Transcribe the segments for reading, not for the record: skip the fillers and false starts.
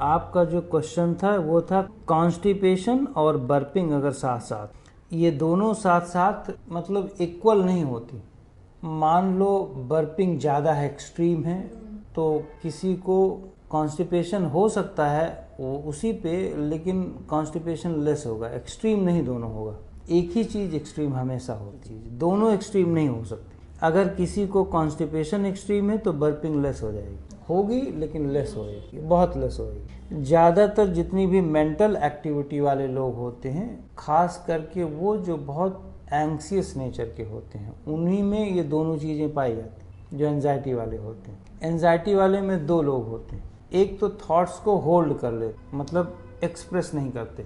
आपका जो क्वेश्चन था वो था कॉन्स्टिपेशन और बर्पिंग अगर साथ साथ, ये दोनों साथ साथ मतलब इक्वल नहीं होती। मान लो बर्पिंग ज़्यादा है, एक्सट्रीम है, तो किसी को कॉन्स्टिपेशन हो सकता है वो उसी पे, लेकिन कॉन्स्टिपेशन लेस होगा, एक्सट्रीम नहीं दोनों होगा। एक ही चीज़ एक्सट्रीम हमेशा होती है, दोनों एक्सट्रीम नहीं हो सकती। अगर किसी को कॉन्स्टिपेशन एक्सट्रीम है तो बर्पिंग लेस हो जाएगी, होगी लेकिन लेस होएगी, बहुत लेस होएगी। ज़्यादातर जितनी भी मेंटल एक्टिविटी वाले लोग होते हैं, खास करके वो जो बहुत एंग्सियस नेचर के होते हैं, उन्हीं में ये दोनों चीज़ें पाई जाती हैं। जो एंजाइटी वाले होते हैं, एंजाइटी वाले में दो लोग होते हैं, एक तो थॉट्स को होल्ड कर लेते, मतलब एक्सप्रेस नहीं करते।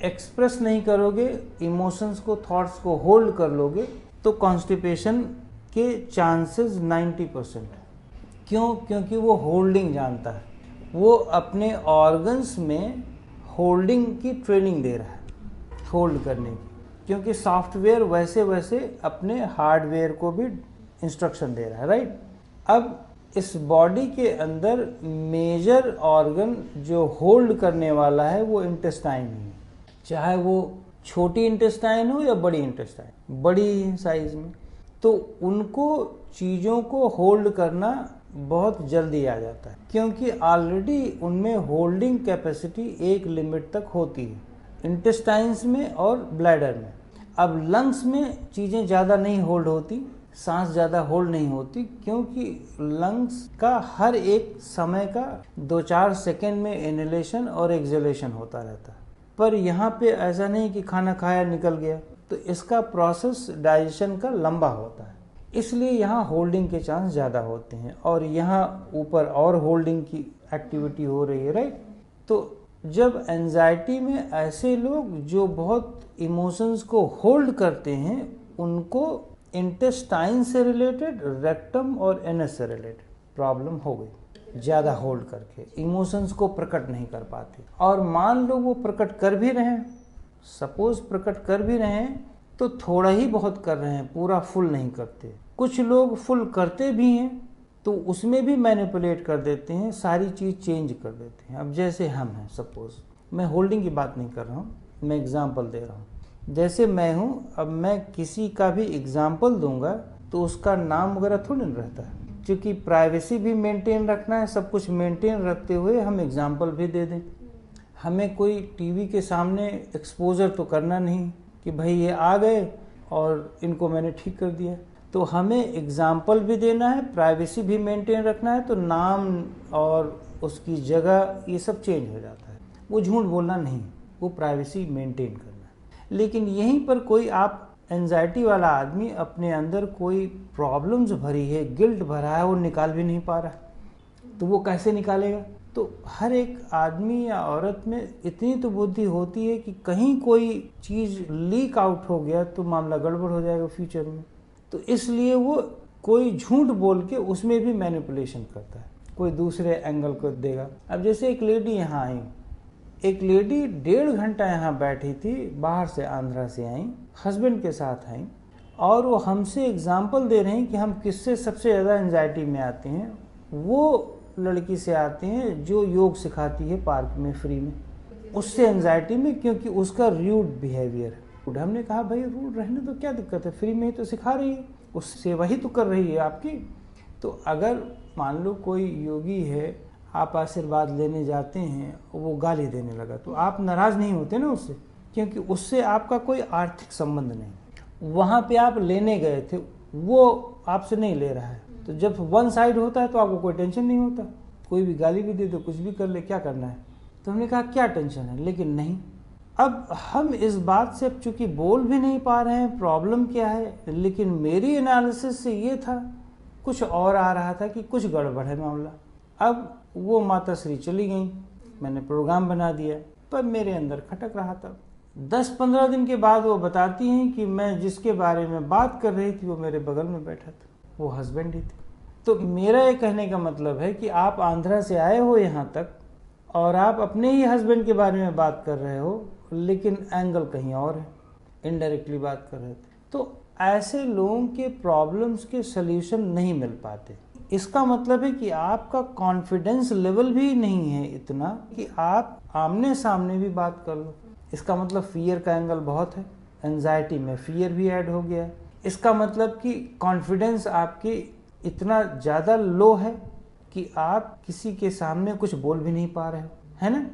एक्सप्रेस नहीं करोगे, इमोशंस को, थॉट्स को होल्ड कर लोगे तो कॉन्स्टिपेशन के चांसेस 90%। क्यों? क्योंकि वो होल्डिंग जानता है, वो अपने ऑर्गन्स में होल्डिंग की ट्रेनिंग दे रहा है, होल्ड करने की। क्योंकि सॉफ्टवेयर वैसे वैसे अपने हार्डवेयर को भी इंस्ट्रक्शन दे रहा है, राइट। अब इस बॉडी के अंदर मेजर ऑर्गन जो होल्ड करने वाला है वो इंटेस्टाइन ही है, चाहे वो छोटी इंटेस्टाइन हो या बड़ी इंटेस्टाइन, बड़ी साइज में। तो उनको चीज़ों को होल्ड करना बहुत जल्दी आ जाता है, क्योंकि ऑलरेडी उनमें होल्डिंग कैपेसिटी एक लिमिट तक होती है, इंटेस्टाइन्स में और ब्लैडर में। अब लंग्स में चीज़ें ज़्यादा नहीं होल्ड होती, सांस ज़्यादा होल्ड नहीं होती, क्योंकि लंग्स का हर एक समय का 2-4 सेकेंड में इनहेलेशन और एक्सहेलेशन होता रहता है। पर यहाँ पे ऐसा नहीं कि खाना खाया निकल गया, तो इसका प्रोसेस डाइजेशन का लंबा होता है, इसलिए यहाँ होल्डिंग के चांस ज़्यादा होते हैं। और यहाँ ऊपर और होल्डिंग की एक्टिविटी हो रही है, राइट। तो जब एंजाइटी में ऐसे लोग जो बहुत इमोशंस को होल्ड करते हैं, उनको इंटेस्टाइन से रिलेटेड, रेक्टम और एनएस से रिलेटेड प्रॉब्लम हो गई। ज़्यादा होल्ड करके इमोशंस को प्रकट नहीं कर पाते। और मान लो वो प्रकट कर भी रहे हैं, सपोज प्रकट कर भी रहे हैं, तो थोड़ा ही बहुत कर रहे हैं, पूरा फुल नहीं करते। कुछ लोग फुल करते भी हैं तो उसमें भी मैनिपुलेट कर देते हैं, सारी चीज़ चेंज कर देते हैं। अब जैसे हम हैं, सपोज, मैं होल्डिंग की बात नहीं कर रहा हूँ, मैं एग्जांपल दे रहा हूँ। जैसे मैं हूँ, अब मैं किसी का भी एग्जांपल दूंगा तो उसका नाम वगैरह थोड़ी नहीं रहता है, क्योंकि प्राइवेसी भी मेंटेन रखना है, सब कुछ मेंटेन रखते हुए हम एग्जांपल भी दे दें। हमें कोई टीवी के सामने एक्सपोजर तो करना नहीं कि भाई ये आ गए और इनको मैंने ठीक कर दिया। तो हमें एग्जाम्पल भी देना है, प्राइवेसी भी मेंटेन रखना है, तो नाम और उसकी जगह ये सब चेंज हो जाता है। वो झूठ बोलना नहीं, वो प्राइवेसी मेंटेन करना है। लेकिन यहीं पर कोई आप एंजाइटी वाला आदमी अपने अंदर कोई प्रॉब्लम्स भरी है, गिल्ट भरा है, वो निकाल भी नहीं पा रहा, तो वो कैसे निकालेगा? तो हर एक आदमी या औरत में इतनी तो बुद्धि होती है कि कहीं कोई चीज़ लीक आउट हो गया तो मामला गड़बड़ हो जाएगा फ्यूचर में। तो इसलिए वो कोई झूठ बोल के उसमें भी मैनिपुलेशन करता है, कोई दूसरे एंगल को देगा। अब जैसे एक लेडी यहाँ आई, एक लेडी 1.5 घंटा यहाँ बैठी थी, बाहर से, आंध्रा से आई, हस्बैंड के साथ आई, और वो हमसे एग्जाम्पल दे रहे हैं कि हम किससे सबसे ज़्यादा एंजाइटी में आते हैं। वो लड़की से आते हैं जो योग सिखाती है पार्क में फ्री में, उससे एंजाइटी में, क्योंकि उसका रूड बिहेवियर है। हमने कहा भाई रूड रहने तो क्या दिक्कत है, फ्री में ही तो सिखा रही है, उस सेवा ही तो कर रही है आपकी। तो अगर मान लो कोई योगी है, आप आशीर्वाद लेने जाते हैं, वो गाली देने लगा, तो आप नाराज़ नहीं होते ना उससे, क्योंकि उससे आपका कोई आर्थिक संबंध नहीं। वहाँ पे आप लेने गए थे, वो आपसे नहीं ले रहा है, तो जब वन साइड होता है तो आपको कोई टेंशन नहीं होता, कोई भी गाली भी दे दो, कुछ भी कर ले, क्या करना है। तो हमने कहा क्या टेंशन है, लेकिन नहीं। अब हम इस बात से अब चूंकि बोल भी नहीं पा रहे हैं प्रॉब्लम क्या है, लेकिन मेरी एनालिसिस से ये था, कुछ और आ रहा था कि कुछ गड़बड़ है मामला। अब वो माता श्री चली गई, मैंने प्रोग्राम बना दिया, पर मेरे अंदर खटक रहा था। 10-15 दिन के बाद वो बताती हैं कि मैं जिसके बारे में बात कर रही थी वो मेरे बगल में बैठा था, वो हस्बैंड ही थे। तो मेरा ये कहने का मतलब है कि आप आंध्रा से आए हो यहाँ तक और आप अपने ही हस्बैंड के बारे में बात कर रहे हो, लेकिन एंगल कहीं और है, इनडायरेक्टली बात कर रहे थे। तो ऐसे लोगों के प्रॉब्लम्स के सल्यूशन नहीं मिल पाते। इसका मतलब है कि आपका कॉन्फिडेंस लेवल भी नहीं है इतना कि आप आमने सामने भी बात कर लो। इसका मतलब फियर का एंगल बहुत है, एंजाइटी में फियर भी ऐड हो गया है। इसका मतलब कि कॉन्फिडेंस आपकी इतना ज़्यादा लो है कि आप किसी के सामने कुछ बोल भी नहीं पा रहे हो, है ना।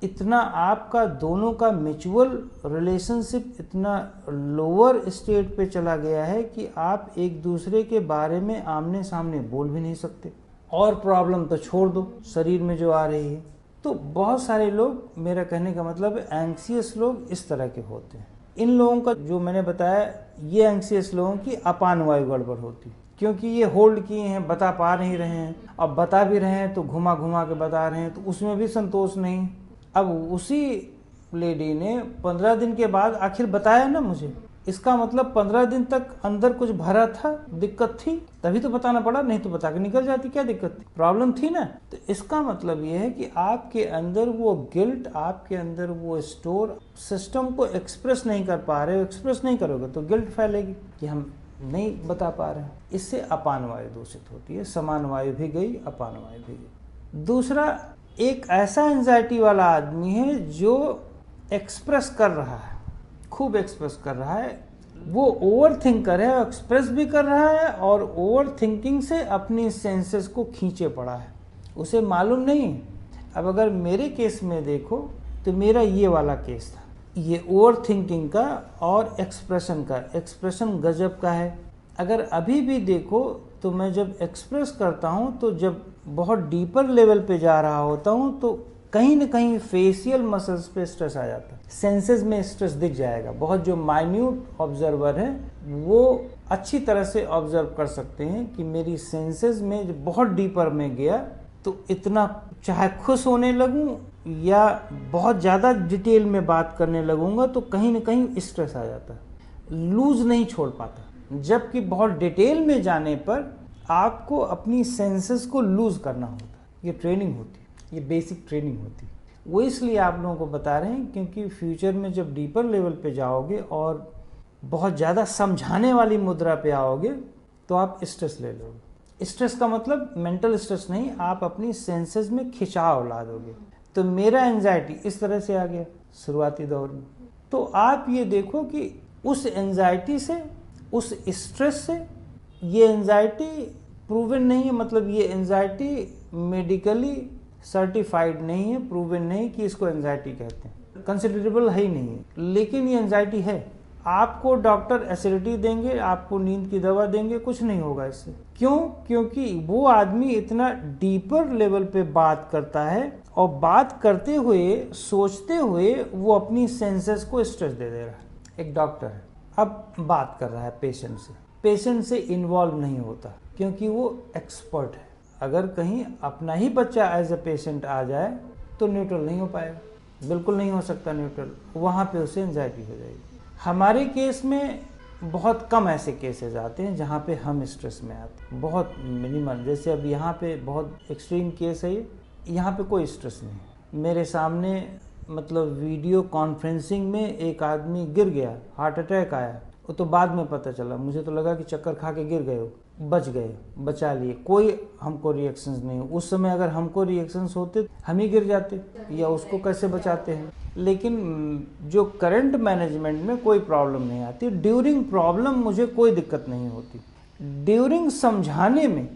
इतना आपका दोनों का म्यूचुअल रिलेशनशिप इतना लोअर स्टेट पे चला गया है कि आप एक दूसरे के बारे में आमने सामने बोल भी नहीं सकते। और प्रॉब्लम तो छोड़ दो, शरीर में जो आ रही है। तो बहुत सारे लोग, मेरा कहने का मतलब एंग्सियस लोग इस तरह के होते हैं। इन लोगों का जो मैंने बताया, ये एंग्सियस लोगों की अपान वायु गड़बड़ होती है, क्योंकि ये होल्ड किए हैं, बता पा नहीं रहे हैं। अब बता भी रहे हैं तो घुमा घुमा के बता रहे हैं, तो उसमें भी संतोष नहीं। अब उसी लेडी ने 15 दिन के बाद आखिर बताया ना मुझे, इसका मतलब 15 दिन तक अंदर कुछ भरा था, दिक्कत थी, तभी तो बताना पड़ा, नहीं तो बता के निकल जाती, क्या दिक्कत थी, प्रॉब्लम थी ना। तो इसका मतलब ये है कि आपके अंदर वो गिल्ट, आपके अंदर वो स्टोर सिस्टम को एक्सप्रेस नहीं कर पा रहे हो। एक्सप्रेस नहीं करोगे तो गिल्ट फैलेगी कि हम नहीं बता पा रहे हैं। इससे अपान वायु दूषित होती है। समान वायु भी गई, अपान वायु भी गई। दूसरा, एक ऐसा एंजाइटी वाला आदमी है जो एक्सप्रेस कर रहा है, खूब एक्सप्रेस कर रहा है, वो ओवर थिंकर है, एक्सप्रेस भी कर रहा है और ओवर थिंकिंग से अपनी सेंसेस को खींचे पड़ा है, उसे मालूम नहीं है। अब अगर मेरे केस में देखो तो मेरा ये वाला केस था, ये ओवर थिंकिंग का और एक्सप्रेशन का। एक्सप्रेशन गजब का है। अगर अभी भी देखो तो मैं जब एक्सप्रेस करता हूँ तो जब बहुत डीपर लेवल पे जा रहा होता हूँ तो कहीं न कहीं फेशियल मसल्स पे स्ट्रेस आ जाता है, सेंसेस में स्ट्रेस दिख जाएगा। बहुत जो माइन्यूट ऑब्जर्वर है वो अच्छी तरह से ऑब्जर्व कर सकते हैं कि मेरी सेंसेस में जब बहुत डीपर में गया तो इतना, चाहे खुश होने लगूं या बहुत ज़्यादा डिटेल में बात करने लगूंगा तो कहीं न कहीं स्ट्रेस आ जाता है, लूज नहीं छोड़ पाता। जबकि बहुत डिटेल में जाने पर आपको अपनी सेंसेस को लूज करना होता है। ये ट्रेनिंग होती है, ये बेसिक ट्रेनिंग होती है। वो इसलिए आप लोगों को बता रहे हैं क्योंकि फ्यूचर में जब डीपर लेवल पे जाओगे और बहुत ज़्यादा समझाने वाली मुद्रा पे आओगे तो आप स्ट्रेस ले लोगे। स्ट्रेस का मतलब मेंटल स्ट्रेस नहीं, आप अपनी सेंसेस में खिंचाव ला दोगे। तो मेरा एंजाइटी इस तरह से आ गया शुरुआती दौर में। तो आप ये देखो कि उस एंजाइटी से, उस स्ट्रेस से, ये एंजाइटी प्रूवन नहीं है, मतलब ये एंजाइटी मेडिकली सर्टिफाइड नहीं है, प्रूवन नहीं कि इसको एंजाइटी कहते हैं, कंसिडरेबल है ही नहीं है, लेकिन ये एंजाइटी है। आपको डॉक्टर एसिडिटी देंगे, आपको नींद की दवा देंगे, कुछ नहीं होगा इससे। क्यों? क्योंकि वो आदमी इतना डीपर लेवल पे बात करता है और बात करते हुए, सोचते हुए वो अपनी सेंसेस को स्ट्रेस दे रहा है। एक डॉक्टर है, अब बात कर रहा है पेशेंट से इन्वॉल्व नहीं होता क्योंकि वो एक्सपर्ट है। अगर कहीं अपना ही बच्चा एज ए पेशेंट आ जाए तो न्यूट्रल नहीं हो पाएगा, बिल्कुल नहीं हो सकता न्यूट्रल, वहाँ पे उसे एंजाइटी हो जाएगी। हमारे केस में बहुत कम ऐसे केसेस आते हैं जहाँ पे हम स्ट्रेस में आते हैं, बहुत मिनिमल। जैसे अब यहाँ पे बहुत एक्सट्रीम केस है, यहाँ पे कोई स्ट्रेस नहीं है। मेरे सामने मतलब वीडियो कॉन्फ्रेंसिंग में एक आदमी गिर गया, हार्ट अटैक आया, वो तो बाद में पता चला, मुझे तो लगा कि चक्कर खा के गिर गए, बच गए, बचा लिए, कोई हमको रिएक्शंस नहीं। उस समय अगर हमको रिएक्शंस होते हम ही गिर जाते या उसको कैसे बचाते हैं। लेकिन जो करंट मैनेजमेंट में कोई प्रॉब्लम नहीं आती, ड्यूरिंग प्रॉब्लम मुझे कोई दिक्कत नहीं होती। ड्यूरिंग समझाने में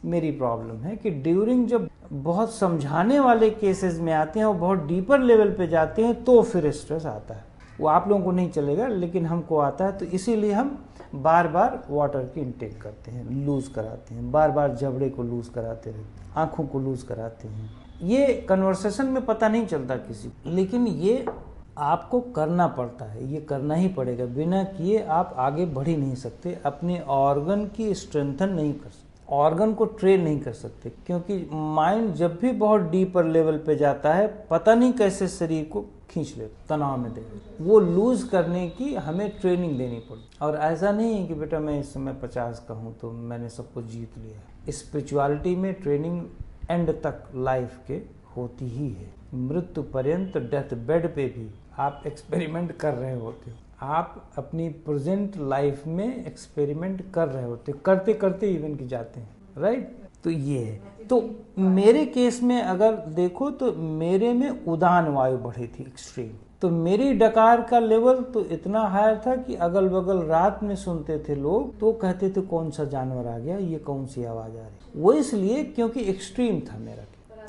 मेरी प्रॉब्लम है कि ड्यूरिंग जब बहुत समझाने वाले केसेस में आते हैं और बहुत डीपर लेवल पे जाते हैं तो फिर स्ट्रेस आता है। वो आप लोगों को नहीं चलेगा लेकिन हमको आता है, तो इसीलिए हम बार बार वाटर की इंटेक करते हैं, लूज कराते हैं, बार बार जबड़े को लूज कराते रहते हैं, आँखों को लूज कराते हैं। ये कन्वर्सेशन में पता नहीं चलता किसी, लेकिन ये आपको करना पड़ता है, ये करना ही पड़ेगा। बिना किए आप आगे बढ़ ही नहीं सकते, अपने ऑर्गन की स्ट्रेंथन नहीं कर सकते, ऑर्गन को ट्रेन नहीं कर सकते, क्योंकि माइंड जब भी बहुत डीपर लेवल पे जाता है पता नहीं कैसे शरीर को खींच ले, तनाव में दे, वो लूज करने की हमें ट्रेनिंग देनी पड़ी। और ऐसा नहीं है कि बेटा मैं इस समय 50 का हूँ तो मैंने सब कुछ जीत लिया। स्पिरिचुअलिटी में ट्रेनिंग एंड तक लाइफ के होती ही है, मृत्यु पर्यंत डेथ बेड पे भी आप एक्सपेरिमेंट कर रहे होते हो, आप अपनी प्रेजेंट लाइफ में एक्सपेरिमेंट कर रहे होते हो, करते करते इवन की जाते हैं, राइट। तो ये है। तो मेरे केस में अगर देखो तो मेरे में उदान वायु बढ़ी थी एक्सट्रीम, तो मेरी डकार का लेवल तो इतना हायर था कि अगल बगल रात में सुनते थे लोग तो कहते थे कौन सा जानवर आ गया, ये कौन सी आवाज आ रही। वो इसलिए क्योंकि एक्सट्रीम था मेरा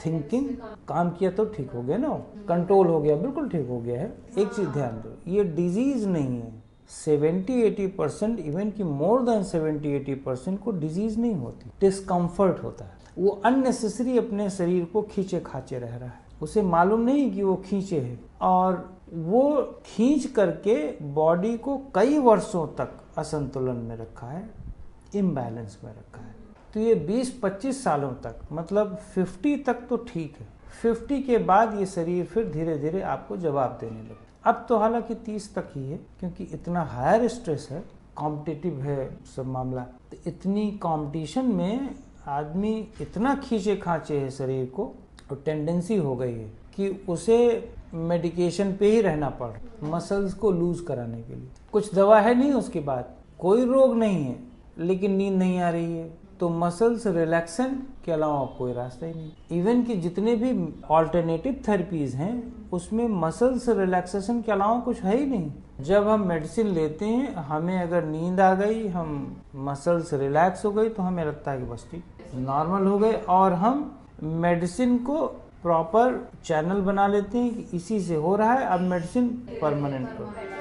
थिंकिंग। काम किया तो ठीक हो गया ना, कंट्रोल हो गया, बिल्कुल ठीक हो गया है। एक चीज ध्यान दो, ये डिजीज नहीं है। 70-80% इवन की मोर देन 70-80% को डिजीज नहीं होती, डिस्कम्फर्ट होता है। वो अननेसेसरी अपने शरीर को खींचे खाचे रह रहा है, उसे मालूम नहीं कि वो खींचे है, और वो खींच करके बॉडी को कई वर्षों तक असंतुलन में रखा है, इम्बैलेंस में रखा है। तो ये 20-25 सालों तक, मतलब 50 तक तो ठीक है, 50 के बाद ये शरीर फिर धीरे धीरे आपको जवाब देने लगे। अब तो हालांकि 30 तक ही है, क्योंकि इतना हायर स्ट्रेस है, कॉम्पिटिटिव है सब मामला। तो इतनी कंपटीशन में आदमी इतना खींचे खांचे है शरीर को, और टेंडेंसी हो गई है कि उसे मेडिकेशन पे ही रहना पड़ रहा, मसल्स को लूज कराने के लिए। कुछ दवा है नहीं, उसके बाद कोई रोग नहीं है, लेकिन नींद नहीं आ रही है, तो मसल्स रिलैक्सन के अलावा कोई रास्ता ही नहीं। इवन कि जितने भी ऑल्टरनेटिव थेरेपीज हैं उसमें मसल्स रिलैक्सेशन के अलावा कुछ है ही नहीं। जब हम मेडिसिन लेते हैं, हमें अगर नींद आ गई, हम मसल्स रिलैक्स हो गई, तो हमें लगता है कि बस ठीक नॉर्मल हो गए, और हम मेडिसिन को प्रॉपर चैनल बना लेते हैं कि इसी से हो रहा है, अब मेडिसिन परमानेंट करो।